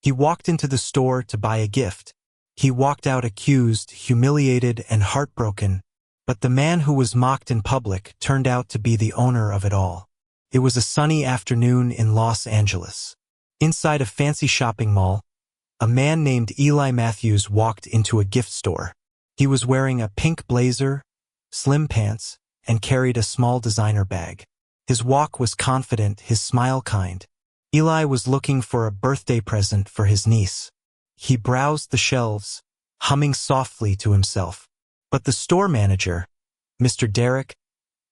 He walked into the store to buy a gift. He walked out accused, humiliated, and heartbroken, but the man who was mocked in public turned out to be the owner of it all. It was a sunny afternoon in Los Angeles. Inside a fancy shopping mall, a man named Eli Matthews walked into a gift store. He was wearing a pink blazer, slim pants, and carried a small designer bag. His walk was confident, his smile kind. Eli was looking for a birthday present for his niece. He browsed the shelves, humming softly to himself. But the store manager, Mr. Derek,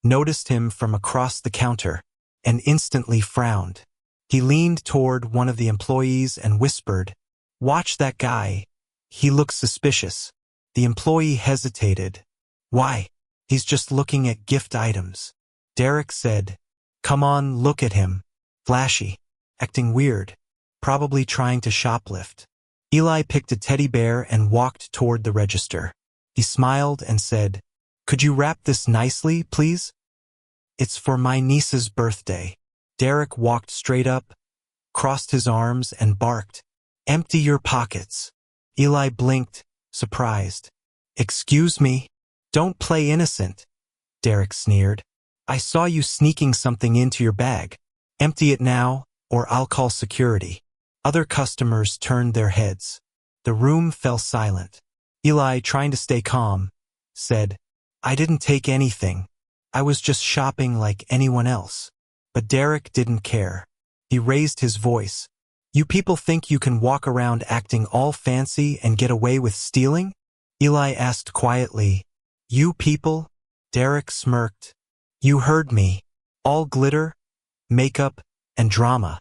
noticed him from across the counter and instantly frowned. He leaned toward one of the employees and whispered, "Watch that guy. He looks suspicious." The employee hesitated. "Why? He's just looking at gift items." Derek said, "Come on, look at him. Flashy. Acting weird. Probably trying to shoplift." Eli picked a teddy bear and walked toward the register. He smiled and said, "Could you wrap this nicely, please? It's for my niece's birthday." Derek walked straight up, crossed his arms, and barked, "Empty your pockets." Eli blinked, surprised. "Excuse me? Don't play innocent," Derek sneered. "I saw you sneaking something into your bag. Empty it now, or I'll call security." Other customers turned their heads. The room fell silent. Eli, trying to stay calm, said, "I didn't take anything. I was just shopping like anyone else." But Derek didn't care. He raised his voice. "You people think you can walk around acting all fancy and get away with stealing?" Eli asked quietly. "You people?" Derek smirked. "You heard me. All glitter, makeup, and drama.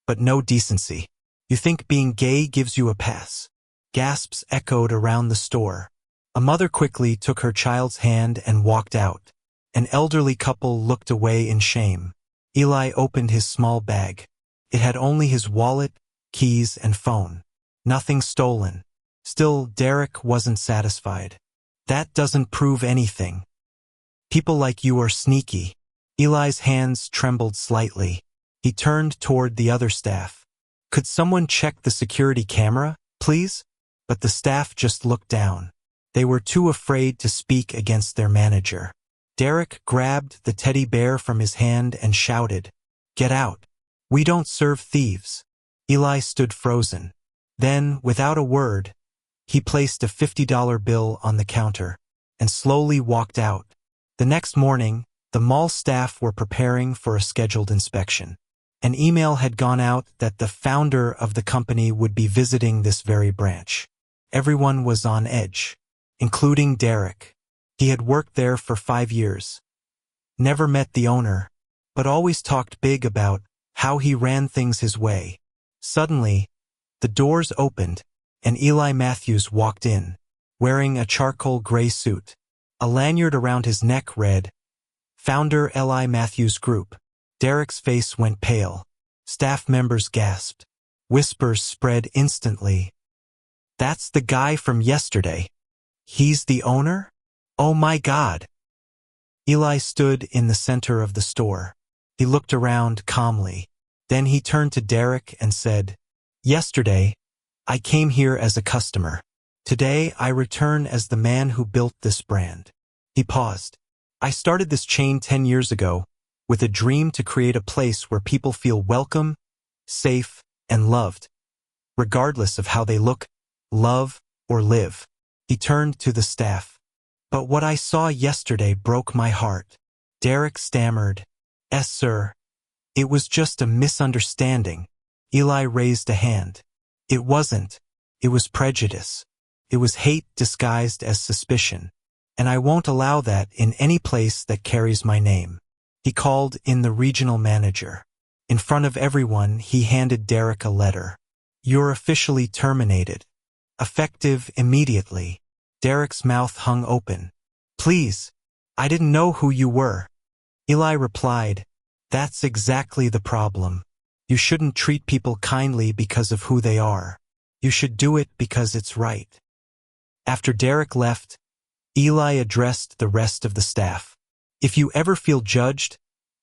But no decency. You think being gay gives you a pass?" Gasps echoed around the store. A mother quickly took her child's hand and walked out. An elderly couple looked away in shame. Eli opened his small bag. It had only his wallet, keys, and phone. Nothing stolen. Still, Derek wasn't satisfied. "That doesn't prove anything. People like you are sneaky." Eli's hands trembled slightly. He turned toward the other staff. "Could someone check the security camera, please?" But the staff just looked down. They were too afraid to speak against their manager. Derek grabbed the teddy bear from his hand and shouted, "Get out. We don't serve thieves." Eli stood frozen. Then, without a word, he placed a $50 bill on the counter and slowly walked out. The next morning, the mall staff were preparing for a scheduled inspection. An email had gone out that the founder of the company would be visiting this very branch. Everyone was on edge, including Derek. He had worked there for 5 years. Never met the owner, but always talked big about how he ran things his way. Suddenly, the doors opened, and Eli Matthews walked in, wearing a charcoal gray suit. A lanyard around his neck read, "Founder Eli Matthews Group." Derek's face went pale. Staff members gasped. Whispers spread instantly. "That's the guy from yesterday. He's the owner? Oh my God!" Eli stood in the center of the store. He looked around calmly. Then he turned to Derek and said, "Yesterday, I came here as a customer. Today, I return as the man who built this brand." He paused. "I started this chain 10 years ago, with a dream to create a place where people feel welcome, safe, and loved, regardless of how they look, love, or live." He turned to the staff. "But what I saw yesterday broke my heart." Derek stammered, "Yes, sir. It was just a misunderstanding." Eli raised a hand. "It wasn't. It was prejudice. It was hate disguised as suspicion. And I won't allow that in any place that carries my name." He called in the regional manager. In front of everyone, he handed Derek a letter. "You're officially terminated. Effective immediately." Derek's mouth hung open. "Please, I didn't know who you were." Eli replied, "That's exactly the problem. You shouldn't treat people kindly because of who they are. You should do it because it's right." After Derek left, Eli addressed the rest of the staff. "If you ever feel judged,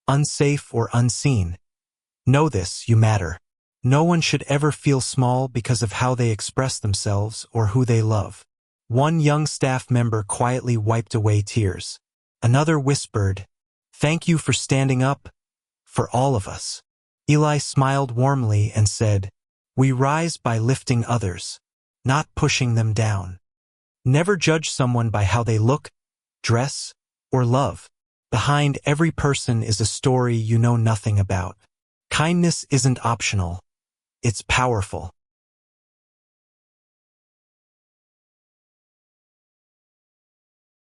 unsafe, or unseen, know this: you matter. No one should ever feel small because of how they express themselves or who they love. One young staff member quietly wiped away tears. Another whispered, "Thank you for standing up for all of us." Eli smiled warmly and said, "We rise by lifting others, not pushing them down." Never judge someone by how they look, dress, or love. Behind every person is a story you know nothing about. Kindness isn't optional. It's powerful.